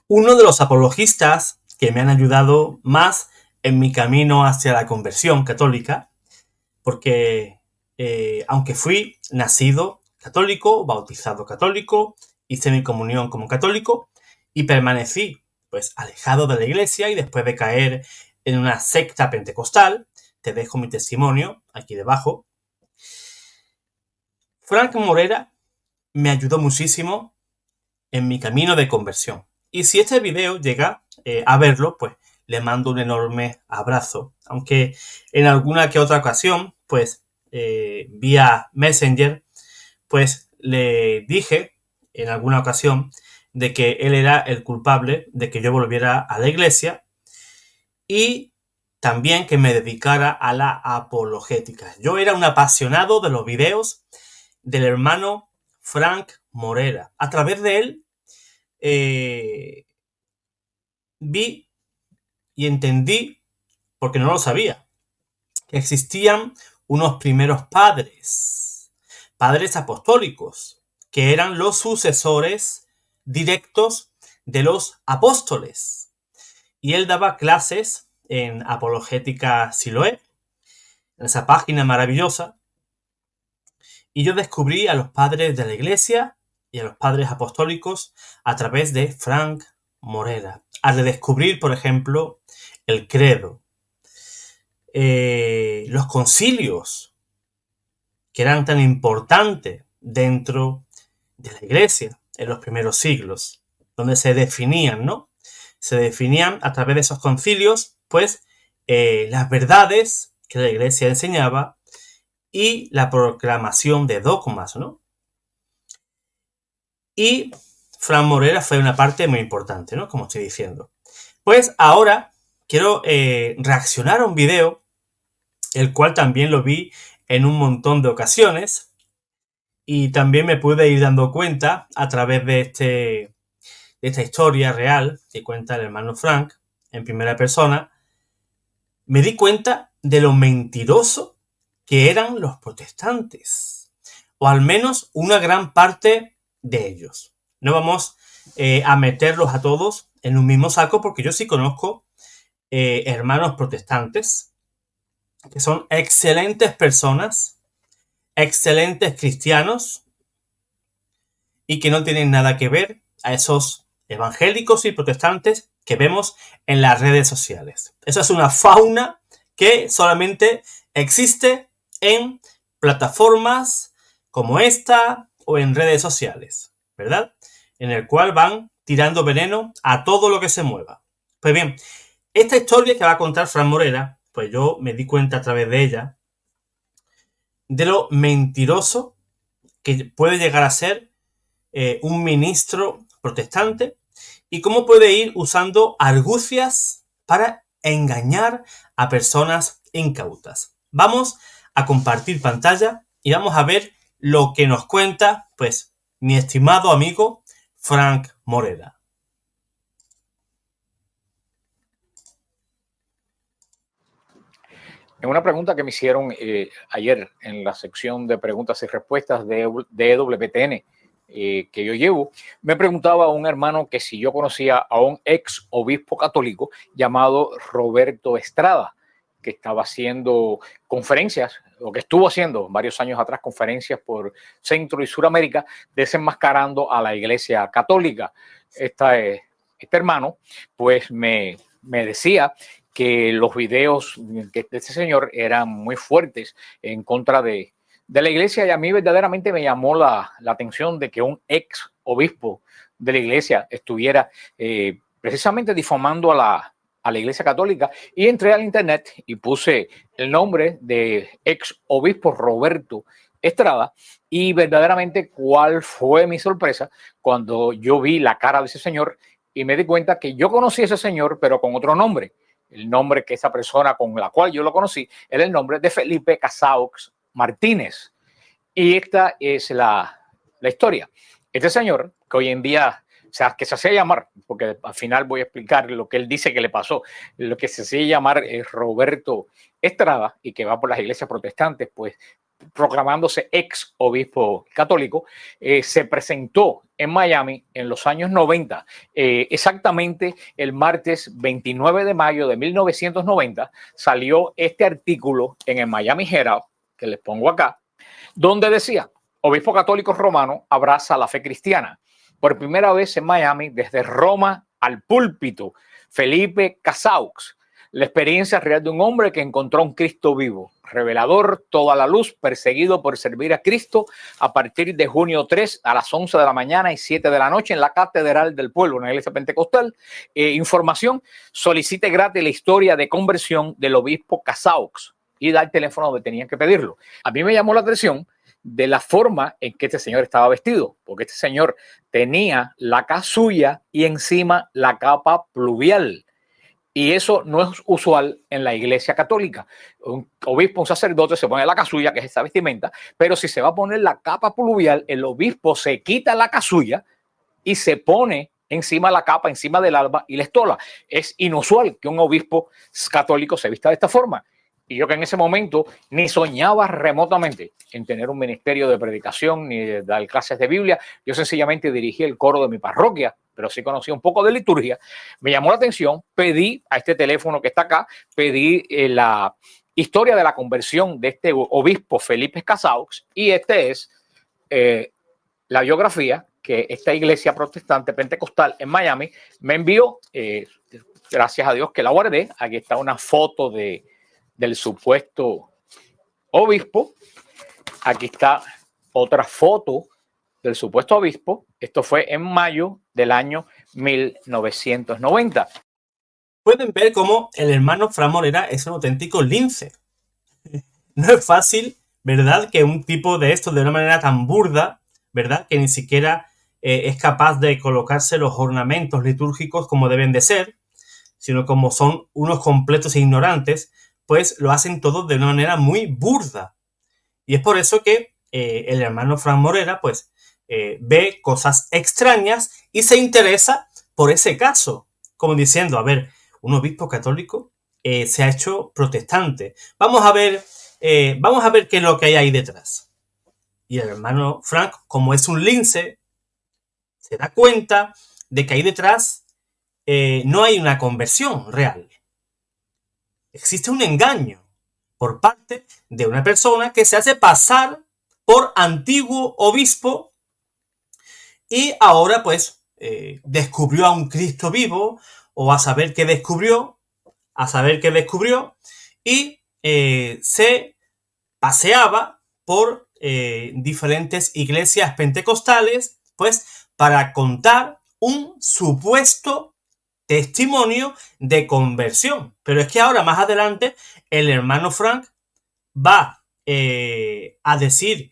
uno de los apologistas que me han ayudado más en mi camino hacia la conversión católica, porque aunque fui nacido católico, bautizado católico, hice mi comunión como católico y permanecí pues alejado de la iglesia, y después de caer en una secta pentecostal, te dejo mi testimonio aquí debajo. Frank Morera me ayudó muchísimo en mi camino de conversión. Y si este video llega a verlo, pues le mando un enorme abrazo. Aunque en alguna que otra ocasión, pues vía Messenger, pues le dije en alguna ocasión de que él era el culpable de que yo volviera a la iglesia y también que me dedicara a la apologética. Yo era un apasionado de los videos del hermano Frank Morera. A través de él vi y entendí, porque no lo sabía, que existían unos primeros padres apostólicos, que eran los sucesores directos de los apóstoles. Y él daba clases en Apologética Siloé, en esa página maravillosa, y yo descubrí a los padres de la iglesia y a los padres apostólicos a través de Frank Morera. Al redescubrir, por ejemplo, el credo, los concilios, que eran tan importantes dentro de la iglesia en los primeros siglos, donde se definían, ¿no? Se definían a través de esos concilios, pues, las verdades que la iglesia enseñaba y la proclamación de dogmas, ¿no? Y Frank Morera fue una parte muy importante, ¿no? Como estoy diciendo. Pues ahora quiero reaccionar a un video, el cual también lo vi en un montón de ocasiones, y también me pude ir dando cuenta a través de esta historia real que cuenta el hermano Frank en primera persona. Me di cuenta de lo mentiroso que eran los protestantes, o al menos una gran parte de ellos. No vamos a meterlos a todos en un mismo saco, porque yo sí conozco hermanos protestantes que son excelentes personas, excelentes cristianos, y que no tienen nada que ver a esos evangélicos y protestantes que vemos en las redes sociales. Eso es una fauna que solamente existe en plataformas como esta o en redes sociales, ¿verdad? En el cual van tirando veneno a todo lo que se mueva. Pues bien, esta historia que va a contar Frank Morera, pues yo me di cuenta a través de ella de lo mentiroso que puede llegar a ser un ministro protestante, y cómo puede ir usando argucias para engañar a personas incautas. Vamos a compartir pantalla y vamos a ver lo que nos cuenta, pues, mi estimado amigo Frank Morera. En una pregunta que me hicieron ayer en la sección de preguntas y respuestas de EWTN, que yo llevo, me preguntaba un hermano que si yo conocía a un ex obispo católico llamado Roberto Estrada, que estaba haciendo conferencias, o que estuvo haciendo varios años atrás conferencias por Centro y Suramérica, desenmascarando a la Iglesia Católica. Este hermano, pues me decía que los videos de este señor eran muy fuertes en contra de la iglesia, y a mí verdaderamente me llamó la atención de que un ex obispo de la iglesia estuviera precisamente difamando a la iglesia católica, y entré al internet y puse el nombre de ex obispo Roberto Estrada, y verdaderamente cuál fue mi sorpresa cuando yo vi la cara de ese señor y me di cuenta que yo conocí a ese señor pero con otro nombre. El nombre que esa persona con la cual yo lo conocí era el nombre de Felipe Casaux Martínez. Y esta es la historia. Este señor, que hoy en día, o sea, que se hacía llamar, porque al final voy a explicar lo que él dice que le pasó, lo que se hacía llamar Roberto Estrada, y que va por las iglesias protestantes, pues proclamándose ex obispo católico, se presentó en Miami en los años 90, exactamente el martes 29 de mayo de 1990, salió este artículo en el Miami Herald, que les pongo acá, donde decía: obispo católico romano abraza la fe cristiana. Por primera vez en Miami, desde Roma al púlpito, Felipe Casaux. La experiencia real de un hombre que encontró un Cristo vivo, revelador, toda la luz, perseguido por servir a Cristo, a partir de junio 3 a las 11 de la mañana y 7 de la noche en la Catedral del Pueblo, en la iglesia pentecostal. Información: solicite gratis la historia de conversión del obispo Casaux y da el teléfono donde tenían que pedirlo. A mí me llamó la atención de la forma en que este señor estaba vestido, porque este señor tenía la casulla y encima la capa pluvial. Y eso no es usual en la iglesia católica. Un obispo, un sacerdote se pone la casulla, que es esta vestimenta, pero si se va a poner la capa pluvial, el obispo se quita la casulla y se pone encima la capa, encima del alba y la estola. Es inusual que un obispo católico se vista de esta forma. Y yo, que en ese momento ni soñaba remotamente en tener un ministerio de predicación ni de dar clases de Biblia, yo sencillamente dirigí el coro de mi parroquia, pero sí conocía un poco de liturgia. Me llamó la atención, pedí a este teléfono que está acá, pedí la historia de la conversión de este obispo Felipe Casaux, y este es la biografía que esta iglesia protestante pentecostal en Miami me envió. Gracias a Dios que la guardé. Aquí está una foto del supuesto obispo. Aquí está otra foto del supuesto obispo. Esto fue en mayo del año 1990. Pueden ver cómo el hermano Fran Morera es un auténtico lince. No es fácil, ¿verdad?, que un tipo de esto, de una manera tan burda, ¿verdad?, que ni siquiera es capaz de colocarse los ornamentos litúrgicos como deben de ser, sino como son unos completos ignorantes, pues lo hacen todo de una manera muy burda. Y es por eso que el hermano Fran Morera, pues, ve cosas extrañas y se interesa por ese caso, como diciendo: a ver, un obispo católico se ha hecho protestante. Vamos a ver qué es lo que hay ahí detrás. Y el hermano Frank, como es un lince, se da cuenta de que ahí detrás no hay una conversión real. Existe un engaño por parte de una persona que se hace pasar por antiguo obispo y ahora pues descubrió a un Cristo vivo, o a saber qué descubrió, y se paseaba por diferentes iglesias pentecostales, pues, para contar un supuesto testimonio de conversión. Pero es que ahora, más adelante, el hermano Frank va a decir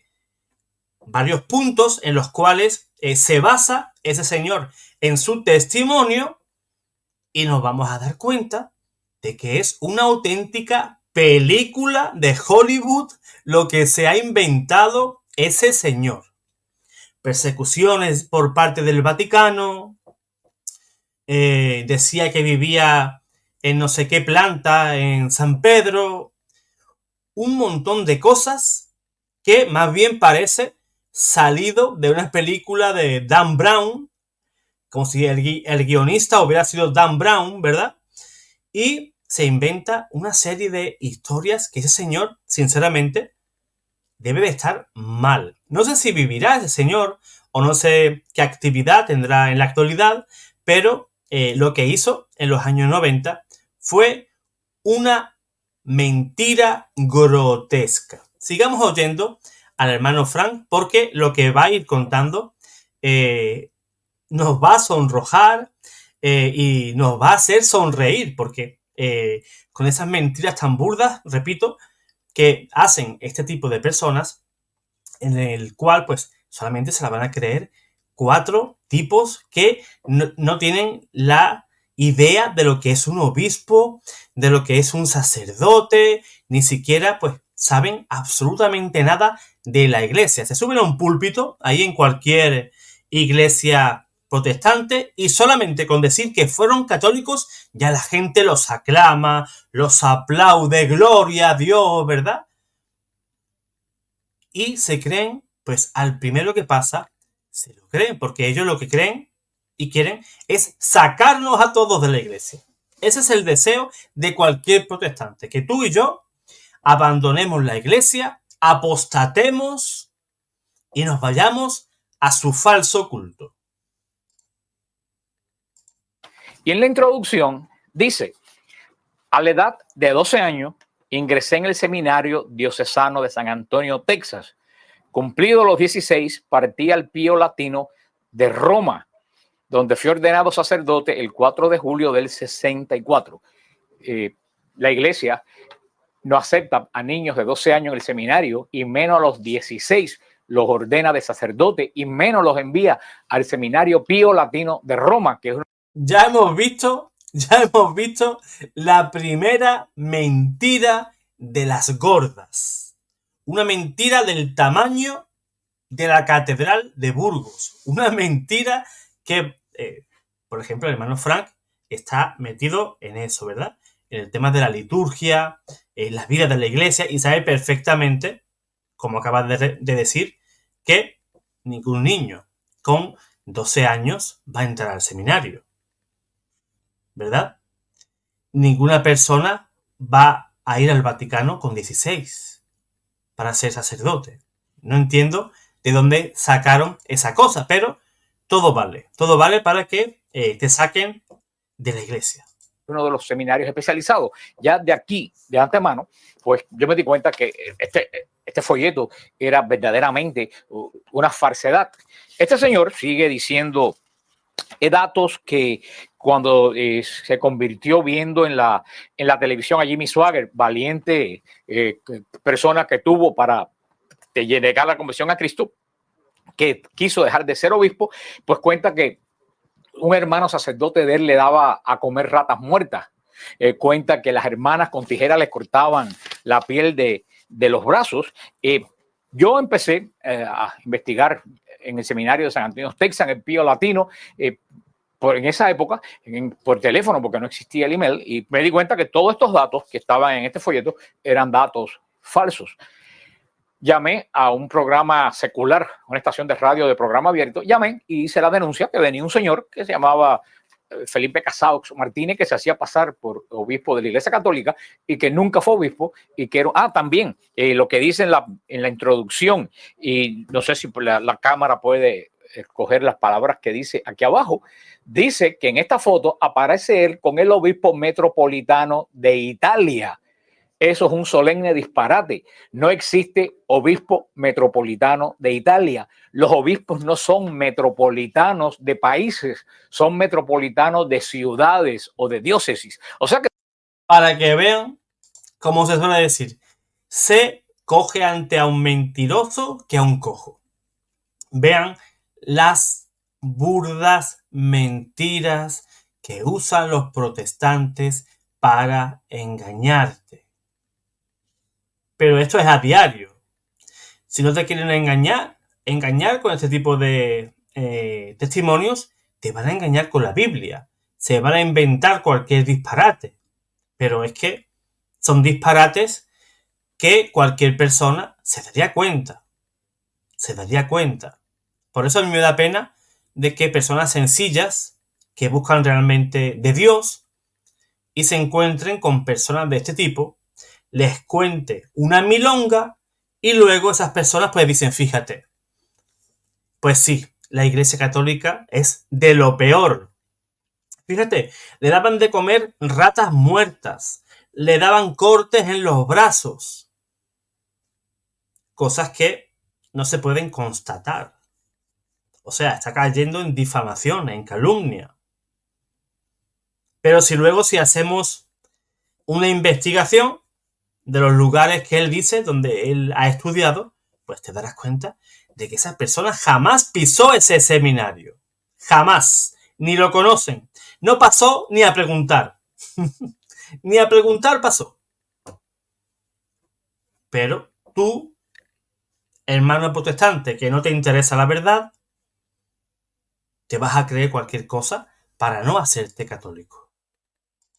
varios puntos en los cuales se basa ese señor en su testimonio, y nos vamos a dar cuenta de que es una auténtica película de Hollywood lo que se ha inventado ese señor. Persecuciones por parte del Vaticano, decía que vivía en no sé qué planta en San Pedro, un montón de cosas que más bien parece salido de una película de Dan Brown, como si el guionista hubiera sido Dan Brown, ¿verdad? Y se inventa una serie de historias que ese señor, sinceramente, debe de estar mal. No sé si vivirá ese señor o no sé qué actividad tendrá en la actualidad, pero lo que hizo en los años 90 fue una mentira grotesca. Sigamos oyendo al hermano Frank, porque lo que va a ir contando nos va a sonrojar y nos va a hacer sonreír, porque con esas mentiras tan burdas, repito, que hacen este tipo de personas, en el cual pues solamente se la van a creer 4 tipos que no tienen la idea de lo que es un obispo, de lo que es un sacerdote, ni siquiera pues saben absolutamente nada de la iglesia. Se suben a un púlpito ahí en cualquier iglesia protestante y solamente con decir que fueron católicos ya la gente los aclama, los aplaude, gloria a Dios, ¿verdad? y se creen, pues al primero que pasa, se lo creen, porque ellos lo que creen y quieren es sacarnos a todos de la iglesia. Ese es el deseo de cualquier protestante, que tú y yo abandonemos la iglesia, apostatemos y nos vayamos a su falso culto. Y en la introducción dice, a la edad de 12 años, ingresé en el seminario diocesano de San Antonio, Texas. Cumplidos los 16, partí al Pío Latino de Roma, donde fui ordenado sacerdote el 4 de julio del 64. La iglesia no acepta a niños de 12 años en el seminario y menos a los 16 los ordena de sacerdote y menos los envía al seminario Pío Latino de Roma, que es Ya hemos visto la primera mentira de las gordas. Una mentira del tamaño de la Catedral de Burgos. Una mentira que, por ejemplo, el hermano Frank está metido en eso, ¿verdad? En el tema de la liturgia, en las vidas de la iglesia, y sabe perfectamente, como acabas de decir, que ningún niño con 12 años va a entrar al seminario, ¿verdad? Ninguna persona va a ir al Vaticano con 16 para ser sacerdote. No entiendo de dónde sacaron esa cosa, pero todo vale para que te saquen de la iglesia. Uno de los seminarios especializados. Ya de aquí, de antemano, pues yo me di cuenta que este folleto era verdaderamente una falsedad. Este señor sigue diciendo datos que cuando se convirtió viendo en la televisión a Jimmy Swaggart, valiente persona que tuvo para llegar a la conversión a Cristo, que quiso dejar de ser obispo, pues cuenta que un hermano sacerdote de él le daba a comer ratas muertas. Cuenta que las hermanas con tijeras le cortaban la piel de los brazos. Yo empecé a investigar en el seminario de San Antonio, Texas, en el Pío Latino, en esa época, por teléfono, porque no existía el email, y me di cuenta que todos estos datos que estaban en este folleto eran datos falsos. Llamé a un programa secular, una estación de radio de programa abierto, llamé y hice la denuncia que venía un señor que se llamaba Felipe Casado Martínez, que se hacía pasar por obispo de la Iglesia Católica y que nunca fue obispo y que era, también lo que dice en la introducción, y no sé si la cámara puede escoger las palabras que dice aquí abajo, dice que en esta foto aparece él con el obispo metropolitano de Italia. Eso es un solemne disparate. No existe obispo metropolitano de Italia. Los obispos no son metropolitanos de países, son metropolitanos de ciudades o de diócesis. O sea que... Para que vean, como se suele decir, se coge ante a un mentiroso que a un cojo. Vean las burdas mentiras que usan los protestantes para engañarte. Pero esto es a diario. Si no te quieren engañar con este tipo de testimonios, te van a engañar con la Biblia. Se van a inventar cualquier disparate. Pero es que son disparates que cualquier persona se daría cuenta. Se daría cuenta. Por eso a mí me da pena de que personas sencillas que buscan realmente de Dios y se encuentren con personas de este tipo, les cuente una milonga y luego esas personas pues dicen, fíjate, pues sí, la Iglesia Católica es de lo peor. Fíjate, le daban de comer ratas muertas, le daban cortes en los brazos, cosas que no se pueden constatar. O sea, está cayendo en difamación, en calumnia. Pero si hacemos una investigación de los lugares que él dice, donde él ha estudiado, pues te darás cuenta de que esa persona jamás pisó ese seminario. Jamás. Ni lo conocen. No pasó ni a preguntar. Ni a preguntar pasó. Pero tú, hermano protestante, que no te interesa la verdad, te vas a creer cualquier cosa para no hacerte católico.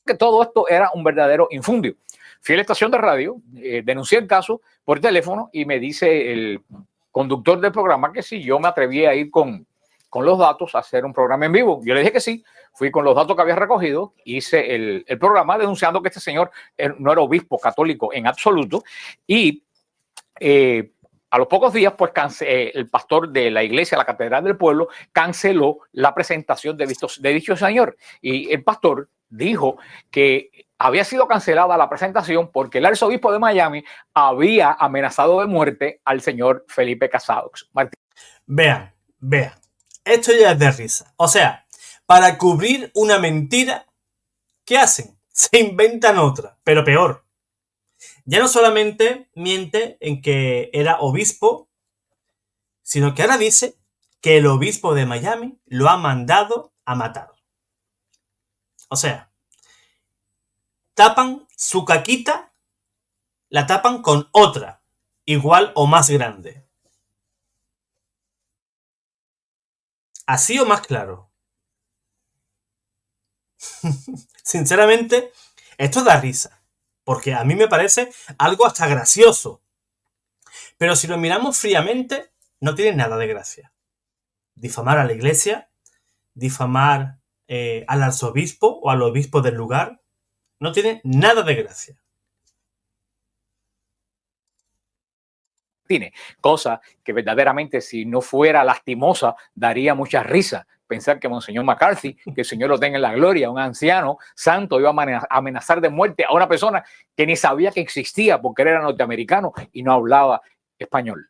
Que todo esto era un verdadero infundio. Fui a la estación de radio, denuncié el caso por teléfono y me dice el conductor del programa que si yo me atreví a ir con los datos a hacer un programa en vivo. Yo le dije que sí, fui con los datos que había recogido, hice el programa denunciando que este señor no era obispo católico en absoluto y a los pocos días, pues el pastor de la iglesia, la Catedral del Pueblo, canceló la presentación de dicho señor. Y el pastor dijo que había sido cancelada la presentación porque el arzobispo de Miami había amenazado de muerte al señor Felipe Casadox Martínez. Vean, esto ya es de risa. O sea, para cubrir una mentira, ¿qué hacen? Se inventan otra, pero peor. Ya no solamente miente en que era obispo, sino que ahora dice que el obispo de Miami lo ha mandado a matar. O sea, tapan su caquita, la tapan con otra, igual o más grande. ¿Así o más claro? Sinceramente, esto da risa. Porque a mí me parece algo hasta gracioso. Pero si lo miramos fríamente, no tiene nada de gracia. Difamar a la iglesia, difamar al arzobispo o al obispo del lugar, no tiene nada de gracia. Cosa que verdaderamente, si no fuera lastimosa, daría mucha risa. Pensar que Monseñor McCarthy, que el Señor lo tenga en la gloria, un anciano santo, iba a amenazar de muerte a una persona que ni sabía que existía porque era norteamericano y no hablaba español.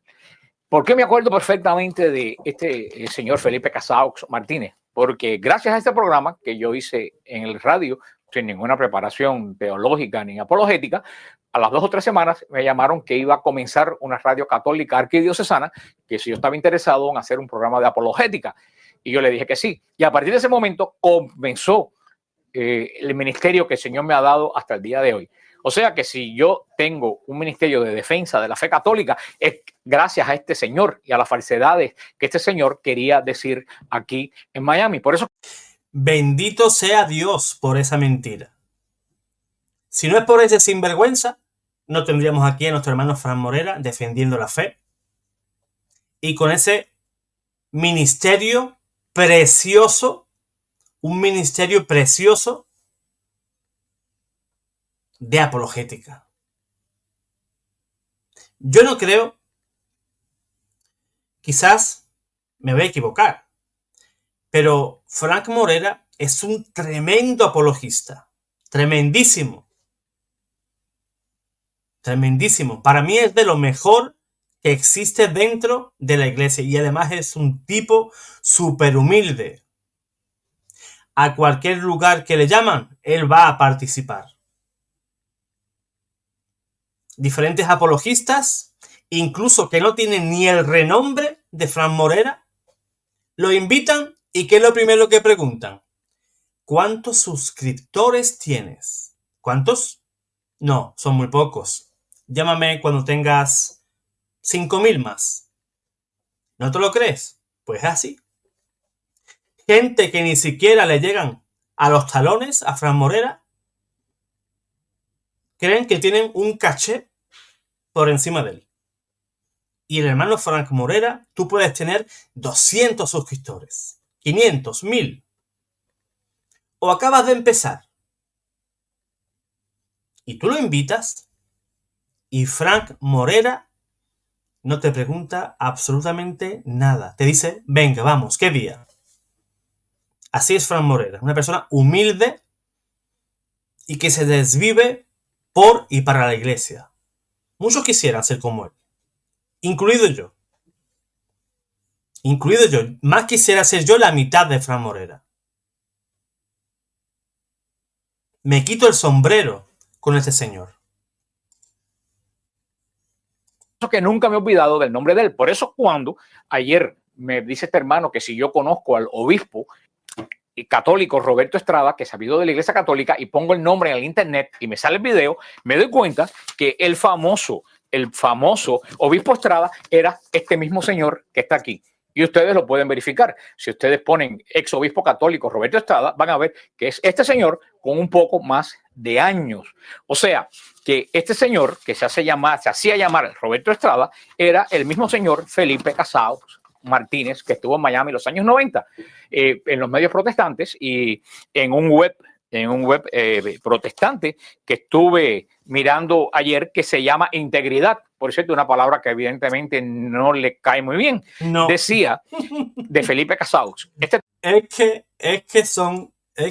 ¿Por qué me acuerdo perfectamente de este señor Felipe Casadox Martínez? Porque gracias a este programa que yo hice en el radio, sin ninguna preparación teológica ni apologética, a las 2 o 3 semanas me llamaron que iba a comenzar una radio católica arquidiocesana, que si yo estaba interesado en hacer un programa de apologética. Y yo le dije que sí. Y a partir de ese momento comenzó el ministerio que el Señor me ha dado hasta el día de hoy. O sea que si yo tengo un ministerio de defensa de la fe católica, es gracias a este señor y a las falsedades que este señor quería decir aquí en Miami. Por eso. Bendito sea Dios por esa mentira. Si no es por ese sinvergüenza, no tendríamos aquí a nuestro hermano Fran Morera defendiendo la fe. Y con ese ministerio precioso, un ministerio precioso de apologética. Yo no creo, quizás me voy a equivocar, pero Frank Morera es un tremendo apologista, tremendísimo. Tremendísimo. Para mí es de lo mejor que existe dentro de la iglesia y además es un tipo súper humilde. A cualquier lugar que le llaman, él va a participar. Diferentes apologistas, incluso que no tienen ni el renombre de Fran Morera, lo invitan y ¿qué es lo primero que preguntan? ¿Cuántos suscriptores tienes? ¿Cuántos? No, son muy pocos. Llámame cuando tengas 5.000 más. ¿No te lo crees? Pues es así. Gente que ni siquiera le llegan a los talones a Fran Morera, creen que tienen un caché por encima de él. Y el hermano Frank Morera, tú puedes tener 200 suscriptores, 500, 1000. O acabas de empezar. Y tú lo invitas y Frank Morera no te pregunta absolutamente nada. Te dice, venga, vamos, ¿qué día? Así es Frank Morera, una persona humilde y que se desvive por y para la iglesia. Muchos quisieran ser como él, incluido yo. Más quisiera ser yo la mitad de Frank Morera. Me quito el sombrero con este señor. Que nunca me he olvidado del nombre de él. Por eso cuando ayer me dice este hermano que si yo conozco al obispo católico Roberto Estrada, que es sabido de la Iglesia Católica, y pongo el nombre en el internet y me sale el video, me doy cuenta que el famoso obispo Estrada era este mismo señor que está aquí. Y ustedes lo pueden verificar. Si ustedes ponen ex obispo católico Roberto Estrada, van a ver que es este señor con un poco más de años. O sea, que este señor que se hacía llamar Roberto Estrada era el mismo señor Felipe Casaus Martínez que estuvo en Miami en los años 90 en los medios protestantes y en un web protestante que estuve mirando ayer que se llama Integridad, por cierto, una palabra que evidentemente no le cae muy bien. No. Decía de Felipe Casaus. Es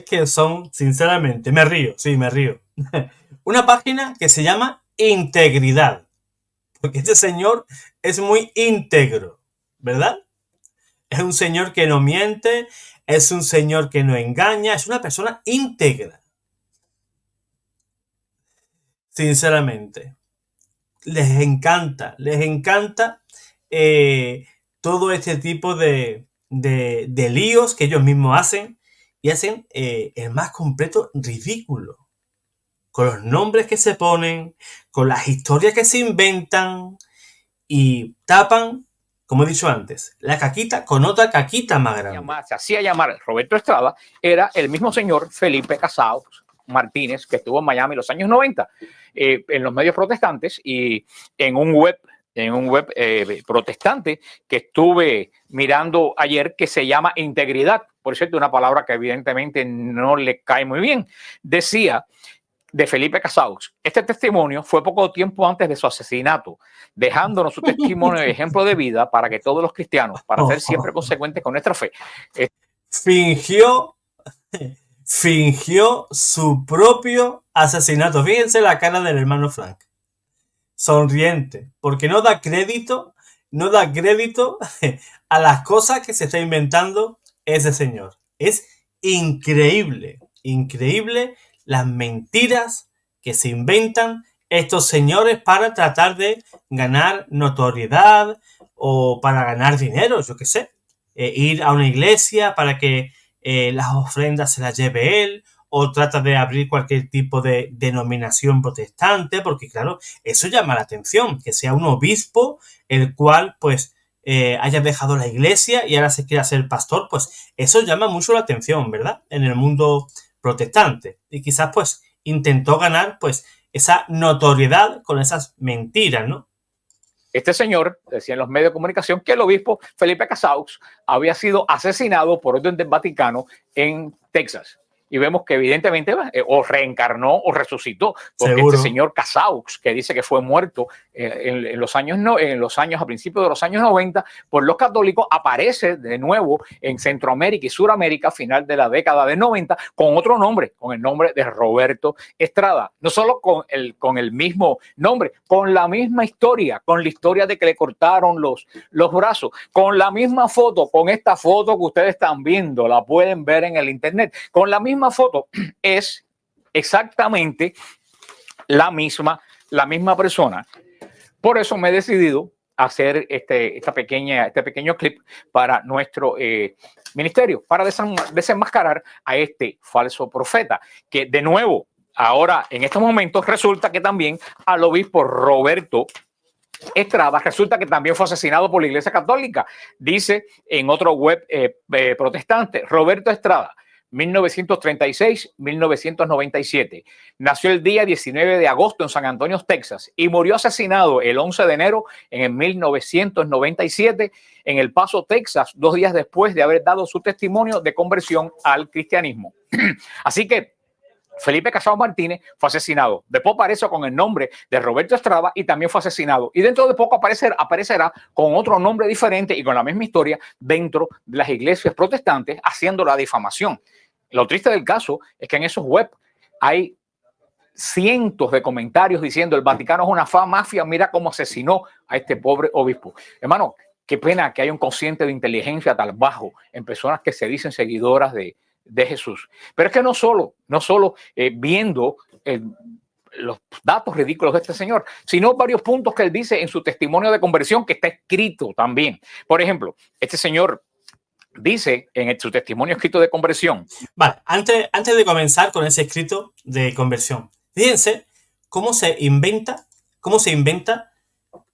que son, sinceramente, me río. Una página que se llama Integridad. Porque este señor es muy íntegro, ¿verdad? Es un señor que no miente, es un señor que no engaña, es una persona íntegra. Sinceramente. Les encanta todo este tipo de líos que ellos mismos hacen y hacen el más completo ridículo. Con los nombres que se ponen, con las historias que se inventan y tapan, como he dicho antes, la caquita con otra caquita más grande. Se hacía llamar Roberto Estrada, era el mismo señor Felipe Casaus Martínez que estuvo en Miami en los años 90 en los medios protestantes y en un web protestante que estuve mirando ayer que se llama Integridad, por cierto, una palabra que evidentemente no le cae muy bien. Decía de Felipe Casaus, este testimonio fue poco tiempo antes de su asesinato, dejándonos su testimonio de ejemplo de vida para que todos los cristianos, para ser siempre consecuentes con nuestra fe. Fingió su propio asesinato. Fíjense la cara del hermano Frank. Sonriente, porque no da crédito a las cosas que se está inventando ese señor. Es increíble las mentiras que se inventan estos señores para tratar de ganar notoriedad o para ganar dinero, yo qué sé. Ir a una iglesia para que las ofrendas se las lleve él, o trata de abrir cualquier tipo de denominación protestante, porque claro, eso llama la atención, que sea un obispo el cual pues haya dejado la iglesia y ahora se quiera ser pastor, pues eso llama mucho la atención, ¿verdad? En el mundo protestante. Y quizás pues intentó ganar pues esa notoriedad con esas mentiras, ¿no? Este señor decía en los medios de comunicación que el obispo Felipe Casaus había sido asesinado por orden del Vaticano en Texas. Y vemos que evidentemente o reencarnó o resucitó, porque Seguro. Este señor Casaus, que dice que fue muerto en los años a principios de los años 90 por los católicos, aparece de nuevo en Centroamérica y Suramérica a final de la década de 90 con otro nombre, con el nombre de Roberto Estrada. No solo con el mismo nombre, con la misma historia, con la historia de que le cortaron los brazos, con la misma foto, con esta foto que ustedes están viendo, la pueden ver en el internet, con la misma foto, es exactamente la misma persona. Por eso me he decidido hacer este pequeño clip para nuestro ministerio, para desenmascarar a este falso profeta, que de nuevo, ahora en estos momentos resulta que también al obispo Roberto Estrada resulta que también fue asesinado por la Iglesia Católica. Dice en otro web protestante, Roberto Estrada, 1936-1997. Nació el día 19 de agosto en San Antonio, Texas, y murió asesinado el 11 de enero en 1997 en El Paso, Texas, 2 días después de haber dado su testimonio de conversión al cristianismo. Así que Felipe Casaus Martínez fue asesinado. Después apareció con el nombre de Roberto Estrada y también fue asesinado. Y dentro de poco aparecerá con otro nombre diferente y con la misma historia dentro de las iglesias protestantes haciendo la difamación. Lo triste del caso es que en esos web hay cientos de comentarios diciendo el Vaticano es una mafia, mira cómo asesinó a este pobre obispo. Hermano, qué pena que haya un cociente de inteligencia tan bajo en personas que se dicen seguidoras de Jesús. Pero es que no solo viendo los datos ridículos de este señor, sino varios puntos que él dice en su testimonio de conversión que está escrito también. Por ejemplo, este señor dice en su testimonio escrito de conversión. Vale, antes de comenzar con ese escrito de conversión, fíjense cómo se inventa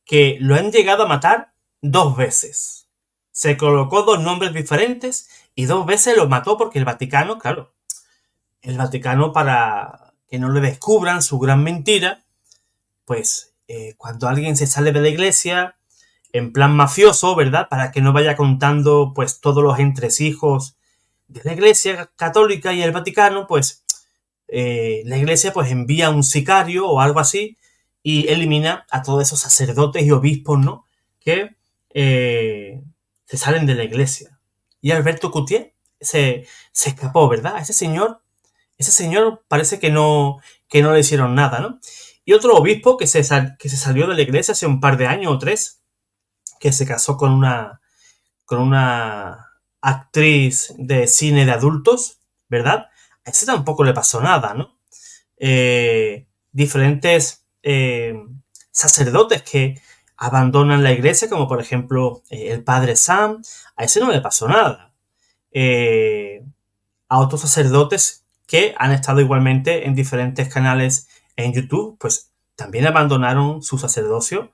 que lo han llegado a matar 2 veces. Se colocó 2 nombres diferentes y 2 veces lo mató porque el Vaticano, claro, el Vaticano, para que no le descubran su gran mentira, pues cuando alguien se sale de la iglesia en plan mafioso, ¿verdad? Para que no vaya contando pues todos los entresijos de la iglesia católica y el Vaticano, pues la iglesia pues envía un sicario o algo así y elimina a todos esos sacerdotes y obispos, ¿no? Que se salen de la iglesia. Y Alberto Coutier se escapó, ¿verdad? Ese señor parece que no le hicieron nada, ¿no? Y otro obispo que se salió de la iglesia hace un par de años o 3, que se casó con una actriz de cine de adultos, ¿verdad? A ese tampoco le pasó nada, ¿no? Diferentes sacerdotes que abandonan la iglesia, como por ejemplo el padre Sam, a ese no le pasó nada. A otros sacerdotes que han estado igualmente en diferentes canales en YouTube, pues también abandonaron su sacerdocio,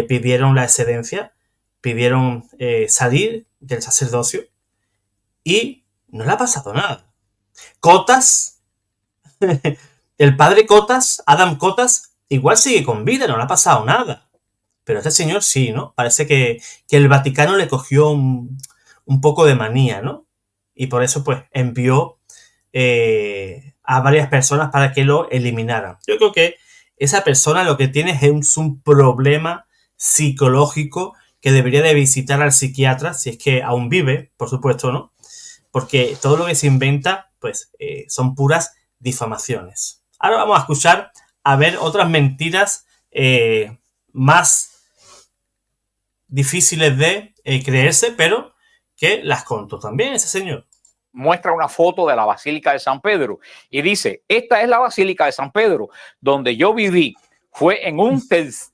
pidieron la excedencia, pidieron salir del sacerdocio y no le ha pasado nada. Cotas, el padre Cotas, Adam Cotas, igual sigue con vida, no le ha pasado nada. Pero este señor sí, ¿no? Parece que el Vaticano le cogió un poco de manía, ¿no? Y por eso, pues, envió a varias personas para que lo eliminaran. Yo creo que esa persona lo que tiene es un problema psicológico que debería de visitar al psiquiatra, si es que aún vive, por supuesto, ¿no? Porque todo lo que se inventa, pues, son puras difamaciones. Ahora vamos a escuchar a ver otras mentiras más difíciles de creerse, pero que las contó también ese señor. Muestra una foto de la Basílica de San Pedro y dice, esta es la Basílica de San Pedro, donde yo viví. Fue en un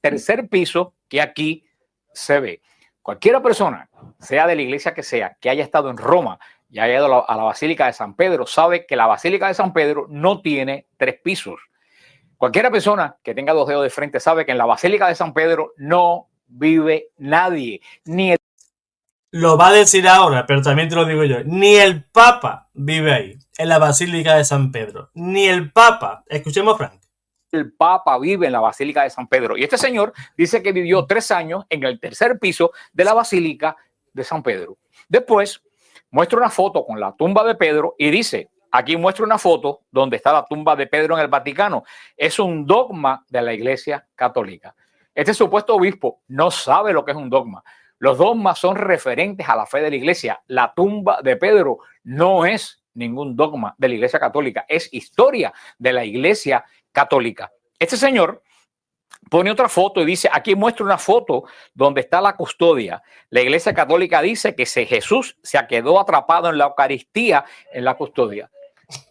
tercer piso que aquí se ve. Cualquiera persona, sea de la iglesia que sea, que haya estado en Roma y haya ido a la Basílica de San Pedro, sabe que la Basílica de San Pedro no tiene 3 pisos. Cualquiera persona que tenga 2 dedos de frente sabe que en la Basílica de San Pedro no vive nadie, ni el... Lo va a decir ahora, pero también te lo digo yo. Ni el Papa vive ahí, en la Basílica de San Pedro. Ni el Papa. Escuchemos, Frank. El Papa vive en la Basílica de San Pedro. Y este señor dice que vivió 3 años en el tercer piso de la Basílica de San Pedro. Después muestra una foto con la tumba de Pedro y dice, aquí muestra una foto donde está la tumba de Pedro en el Vaticano. Es un dogma de la Iglesia Católica. Este supuesto obispo no sabe lo que es un dogma. Los dogmas son referentes a la fe de la Iglesia. La tumba de Pedro no es ningún dogma de la Iglesia Católica, es historia de la Iglesia Católica. Este señor pone otra foto y dice, aquí muestra una foto donde está la custodia. La Iglesia Católica dice que Jesús se quedó atrapado en la Eucaristía en la custodia.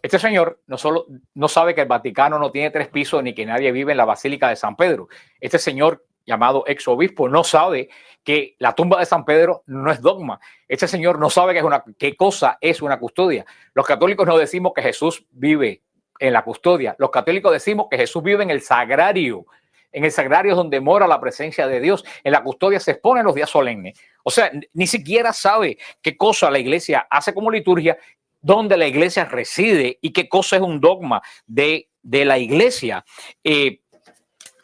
Este señor no sabe que el Vaticano no tiene 3 pisos ni que nadie vive en la Basílica de San Pedro. Este señor, llamado ex obispo, no sabe que la tumba de San Pedro no es dogma. Este señor no sabe qué cosa es una custodia. Los católicos no decimos que Jesús vive en la custodia. Los católicos decimos que Jesús vive en el sagrario. En el sagrario es donde mora la presencia de Dios. En la custodia se exponen los días solemnes. O sea, ni siquiera sabe qué cosa la iglesia hace como liturgia, dónde la iglesia reside y qué cosa es un dogma de la iglesia.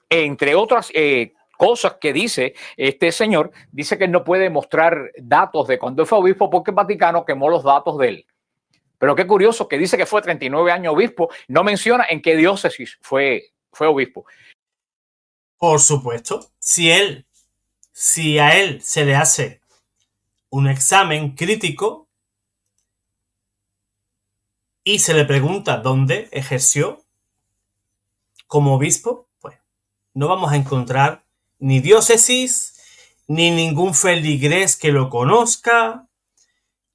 Entre otras cosas que dice este señor, dice que no puede mostrar datos de cuando fue obispo porque el Vaticano quemó los datos de él. Pero qué curioso que dice que fue 39 años obispo, no menciona en qué diócesis fue obispo. Por supuesto, si a él se le hace un examen crítico y se le pregunta dónde ejerció como obispo, pues no vamos a encontrar ni diócesis, ni ningún feligrés que lo conozca,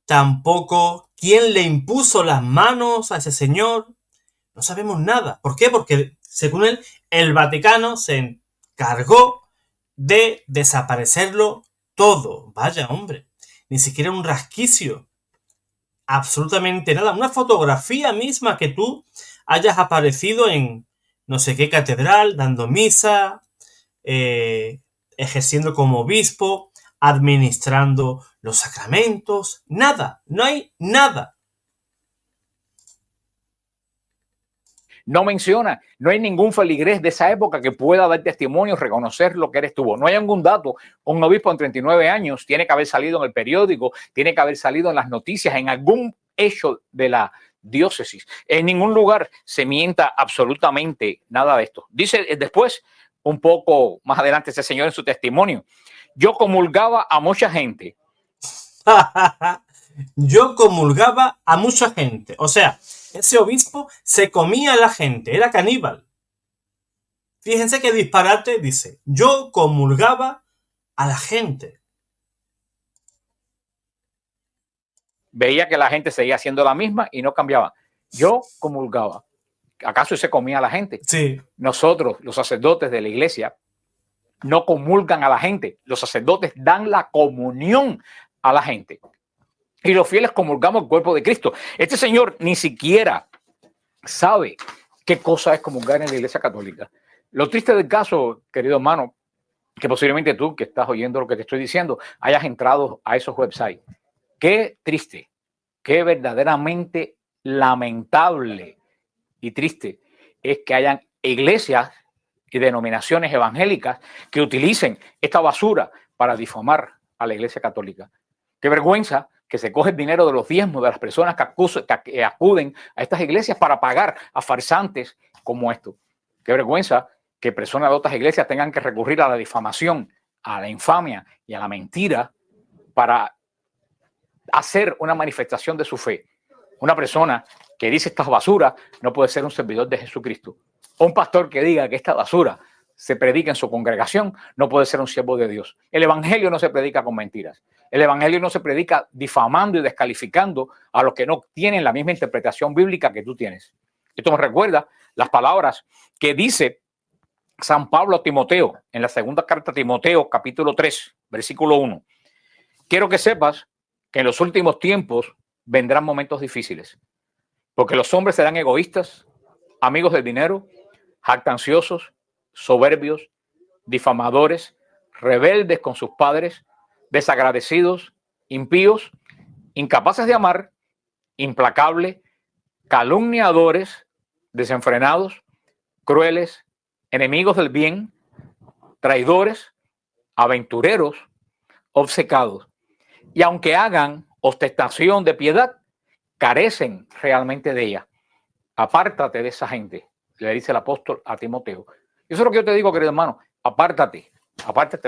tampoco quién le impuso las manos a ese señor. No sabemos nada. ¿Por qué? Porque, según él, el Vaticano se encargó de desaparecerlo todo. Vaya, hombre. Ni siquiera un rasquicio. Absolutamente nada. Una fotografía misma que tú hayas aparecido en no sé qué catedral, dando misa, ejerciendo como obispo. administrando los sacramentos, nada, no hay nada. No menciona, no hay ningún feligrés de esa época que pueda dar testimonio, reconocer lo que él estuvo. No hay ningún dato. Un obispo en 39 años tiene que haber salido en el periódico, tiene que haber salido en las noticias, en algún hecho de la diócesis. En ningún lugar se mienta absolutamente nada de esto. Dice después, un poco más adelante, ese señor en su testimonio: yo comulgaba a mucha gente. Yo comulgaba a mucha gente. O sea, ese obispo se comía a la gente, era caníbal. Fíjense qué disparate dice. Yo comulgaba a la gente. Veía que la gente seguía haciendo la misma y no cambiaba. Yo comulgaba. ¿Acaso se comía a la gente? Sí. Nosotros, los sacerdotes de la iglesia, no comulgan a la gente. Los sacerdotes dan la comunión a la gente. Y los fieles comulgamos el cuerpo de Cristo. Este señor ni siquiera sabe qué cosa es comulgar en la iglesia católica. Lo triste del caso, querido hermano, que posiblemente tú, que estás oyendo lo que te estoy diciendo, hayas entrado a esos websites. Qué triste, qué verdaderamente lamentable y triste es que hayan iglesias y denominaciones evangélicas que utilicen esta basura para difamar a la iglesia católica. Qué vergüenza que se coge el dinero de los diezmos de las personas que acuden a estas iglesias para pagar a farsantes como esto. Qué vergüenza que personas de otras iglesias tengan que recurrir a la difamación, a la infamia y a la mentira para hacer una manifestación de su fe. Una persona que dice estas basuras no puede ser un servidor de Jesucristo. Un pastor que diga que esta basura se predica en su congregación no puede ser un siervo de Dios. El evangelio no se predica con mentiras. El evangelio no se predica difamando y descalificando a los que no tienen la misma interpretación bíblica que tú tienes. Esto me recuerda las palabras que dice San Pablo a Timoteo en la segunda carta a Timoteo, capítulo 3, versículo 1. Quiero que sepas que en los últimos tiempos vendrán momentos difíciles, porque los hombres serán egoístas, amigos del dinero, jactanciosos, soberbios, difamadores, rebeldes con sus padres, desagradecidos, impíos, incapaces de amar, implacables, calumniadores, desenfrenados, crueles, enemigos del bien, traidores, aventureros, obcecados. Y aunque hagan ostentación de piedad, carecen realmente de ella. Apártate de esa gente, le dice el apóstol a Timoteo. Eso es lo que yo te digo, querido hermano. Apártate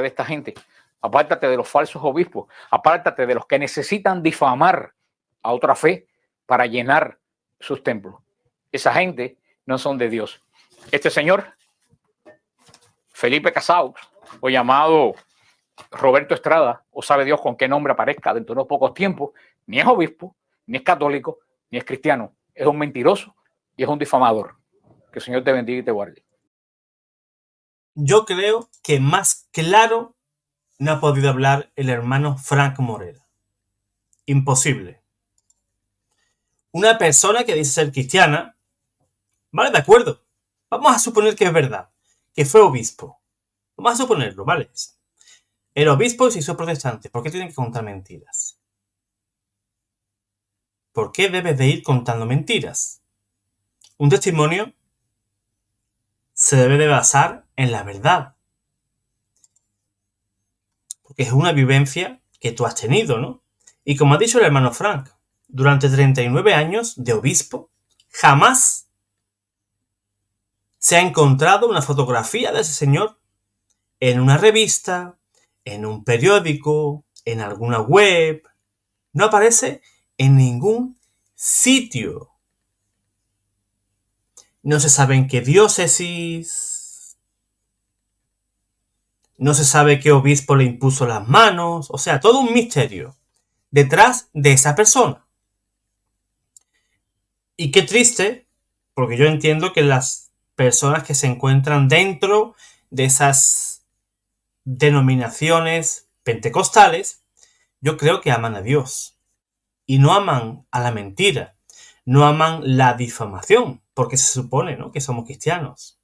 de esta gente. Apártate de los falsos obispos. Apártate de los que necesitan difamar a otra fe para llenar sus templos. Esa gente no son de Dios. Este señor, Felipe Casaux, o llamado Roberto Estrada, o sabe Dios con qué nombre aparezca dentro de unos pocos tiempos, ni es obispo, ni es católico, ni es cristiano. Es un mentiroso y es un difamador. Que el Señor te bendiga y te guarde. Yo creo que más claro no ha podido hablar el hermano Frank Morera. Imposible. Una persona que dice ser cristiana, vale, de acuerdo. Vamos a suponer que es verdad, que fue obispo. Vamos a suponerlo, ¿vale? El obispo se hizo protestante. ¿Por qué tiene que contar mentiras? ¿Por qué debes de ir contando mentiras? Un testimonio se debe de basar en la verdad. Porque es una vivencia que tú has tenido, ¿no? Y como ha dicho el hermano Frank, durante 39 años de obispo, jamás se ha encontrado una fotografía de ese señor en una revista, en un periódico, en alguna web. No aparece en ningún sitio. No se sabe en qué diócesis. No se sabe qué obispo le impuso las manos. O sea, todo un misterio detrás de esa persona. Y qué triste, porque yo entiendo que las personas que se encuentran dentro de esas denominaciones pentecostales, yo creo que aman a Dios. Y no aman a la mentira. No aman la difamación, porque se supone, ¿no?, que somos cristianos.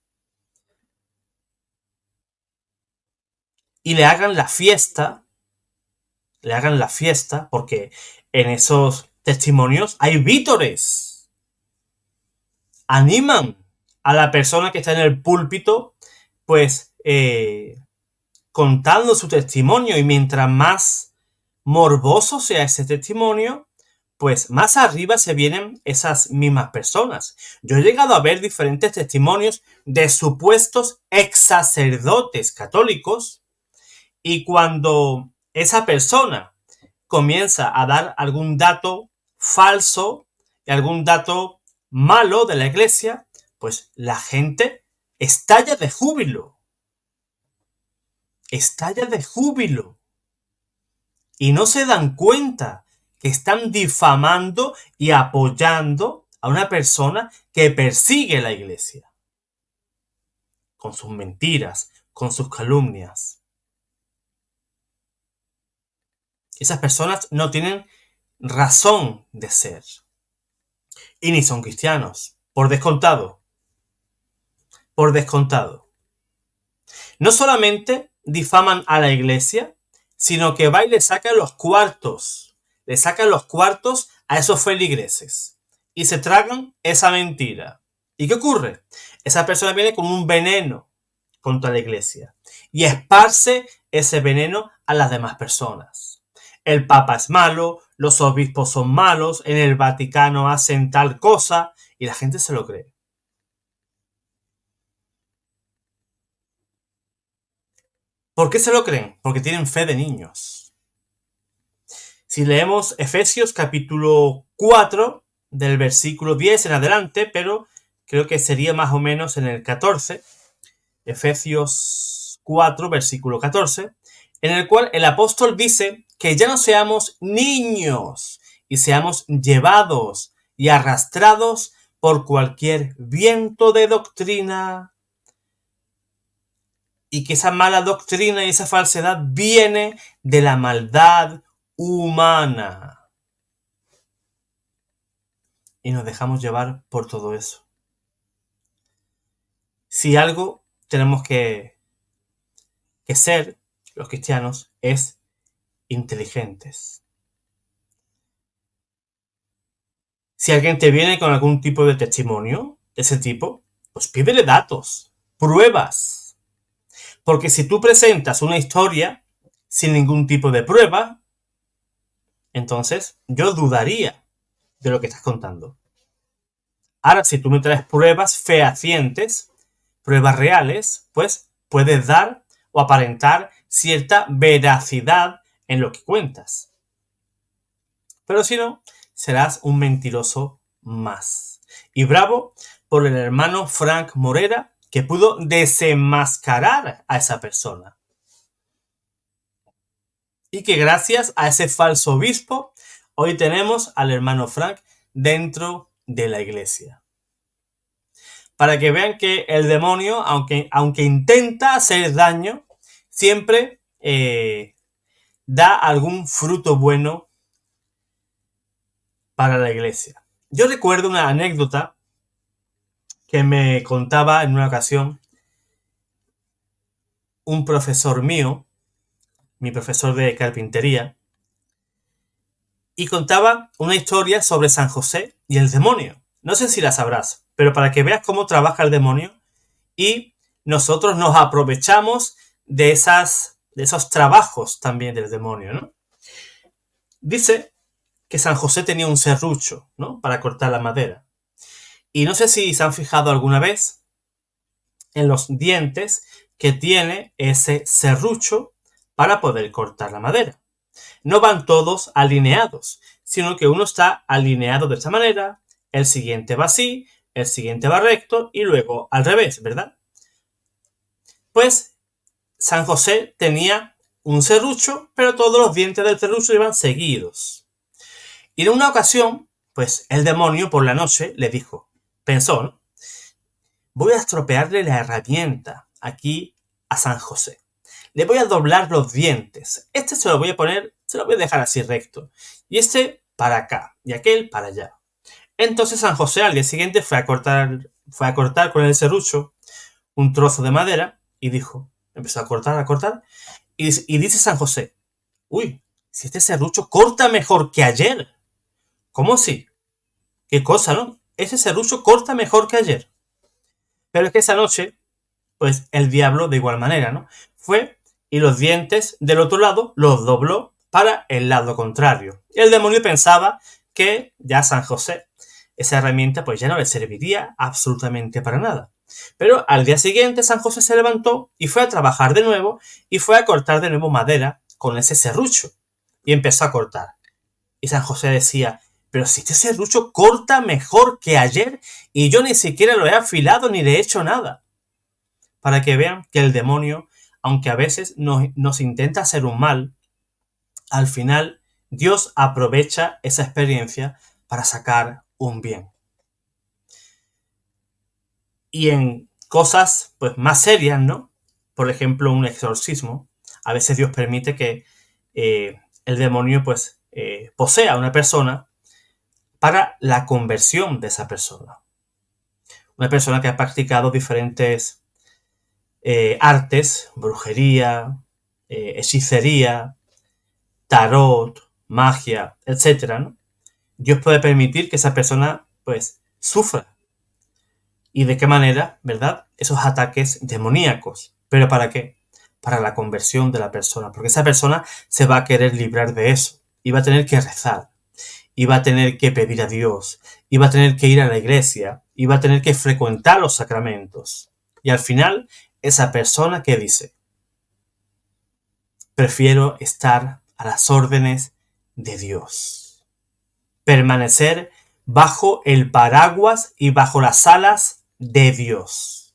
Y le hagan la fiesta le hagan la fiesta, porque en esos testimonios hay vítores. Animan a la persona que está en el púlpito, pues, contando su testimonio, y mientras más morboso sea ese testimonio, pues más arriba se vienen esas mismas personas. Yo he llegado a ver diferentes testimonios de supuestos ex sacerdotes católicos, y cuando esa persona comienza a dar algún dato falso y algún dato malo de la iglesia, pues la gente estalla de júbilo. Estalla de júbilo. Y no se dan cuenta que están difamando y apoyando a una persona que persigue la iglesia. Con sus mentiras, con sus calumnias. Esas personas no tienen razón de ser. Y ni son cristianos. Por descontado. Por descontado. No solamente difaman a la iglesia, sino que va y le sacan los cuartos. Le sacan los cuartos a esos feligreses. Y se tragan esa mentira. ¿Y qué ocurre? Esa persona viene con un veneno contra la iglesia. Y esparce ese veneno a las demás personas. El Papa es malo, los obispos son malos, en el Vaticano hacen tal cosa, y la gente se lo cree. ¿Por qué se lo creen? Porque tienen fe de niños. Si leemos Efesios capítulo 4, del versículo 10 en adelante, pero creo que sería más o menos en el 14, Efesios 4, versículo 14, en el cual el apóstol dice que ya no seamos niños y seamos llevados y arrastrados por cualquier viento de doctrina, y que esa mala doctrina y esa falsedad viene de la maldad humana. Y nos dejamos llevar por todo eso. Si algo tenemos que ser los cristianos es inteligentes. Si alguien te viene con algún tipo de testimonio de ese tipo, pues pídele datos, pruebas. Porque si tú presentas una historia sin ningún tipo de prueba, entonces yo dudaría de lo que estás contando. Ahora, si tú me traes pruebas fehacientes, pruebas reales, pues puedes dar o aparentar cierta veracidad en lo que cuentas. Pero si no, serás un mentiroso más. Y bravo por el hermano Frank Morera, que pudo desenmascarar a esa persona. Y que gracias a ese falso obispo, hoy tenemos al hermano Frank dentro de la iglesia. Para que vean que el demonio, aunque intenta hacer daño, siempre da algún fruto bueno para la iglesia. Yo recuerdo una anécdota que me contaba en una ocasión un profesor mío, mi profesor de carpintería, y contaba una historia sobre San José y el demonio. No sé si la sabrás, pero para que veas cómo trabaja el demonio, y nosotros nos aprovechamos de esos trabajos también del demonio, ¿no? Dice que San José tenía un serrucho, ¿no?, para cortar la madera. Y no sé si se han fijado alguna vez en los dientes que tiene ese serrucho para poder cortar la madera. No van todos alineados, sino que uno está alineado de esta manera, el siguiente va así, el siguiente va recto y luego al revés, ¿verdad? Pues San José tenía un serrucho, pero todos los dientes del serrucho iban seguidos. Y en una ocasión, pues el demonio por la noche le dijo, pensó, ¿no?, voy a estropearle la herramienta aquí a San José. Le voy a doblar los dientes. Este se lo voy a dejar así recto. Y este para acá. Y aquel para allá. Entonces San José al día siguiente fue a cortar con el serrucho un trozo de madera y dijo, empezó a cortar. Y dice San José, uy, si este serrucho corta mejor que ayer. ¿Cómo sí? ¿Qué cosa, no? Ese serrucho corta mejor que ayer. Pero es que esa noche, pues el diablo de igual manera, ¿no? Fue y los dientes del otro lado los dobló para el lado contrario. Y el demonio pensaba que ya San José, esa herramienta, pues ya no le serviría absolutamente para nada. Pero al día siguiente San José se levantó y fue a trabajar de nuevo y fue a cortar de nuevo madera con ese serrucho. Y empezó a cortar. Y San José decía, pero si este serrucho corta mejor que ayer y yo ni siquiera lo he afilado ni le he hecho nada. Para que vean que el demonio, aunque a veces nos intenta hacer un mal, al final Dios aprovecha esa experiencia para sacar un bien. Y en cosas pues más serias, ¿no? Por ejemplo, un exorcismo. A veces Dios permite que el demonio pues posea a una persona para la conversión de esa persona. Una persona que ha practicado diferentes artes, brujería, hechicería, tarot, magia, etcétera, ¿no? Dios puede permitir que esa persona pues sufra. ¿Y de qué manera, verdad? Esos ataques demoníacos. ¿Pero para qué? Para la conversión de la persona. Porque esa persona se va a querer librar de eso. Y va a tener que rezar. Y va a tener que pedir a Dios. Y va a tener que ir a la iglesia. Y va a tener que frecuentar los sacramentos. Y al final, esa persona que dice, prefiero estar a las órdenes de Dios. Permanecer bajo el paraguas y bajo las alas de Dios.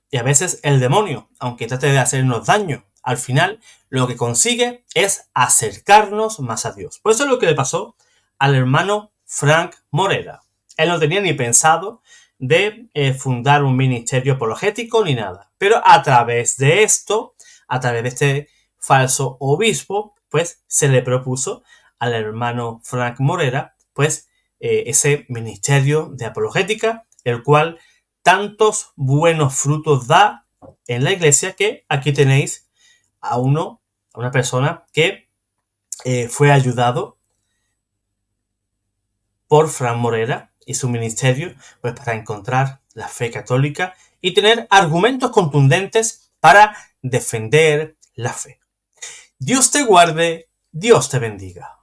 Y a veces el demonio, aunque trate de hacernos daño, al final lo que consigue es acercarnos más a Dios. Pues eso es lo que le pasó al hermano Frank Morera. Él no tenía ni pensado de fundar un ministerio apologético ni nada. Pero a través de esto, a través de este falso obispo, pues se le propuso al hermano Frank Morera, pues ese ministerio de apologética, el cual tantos buenos frutos da en la iglesia, que aquí tenéis a una persona que fue ayudado por Frank Morera y su ministerio, pues para encontrar la fe católica y tener argumentos contundentes para defender la fe. Dios te guarde, Dios te bendiga.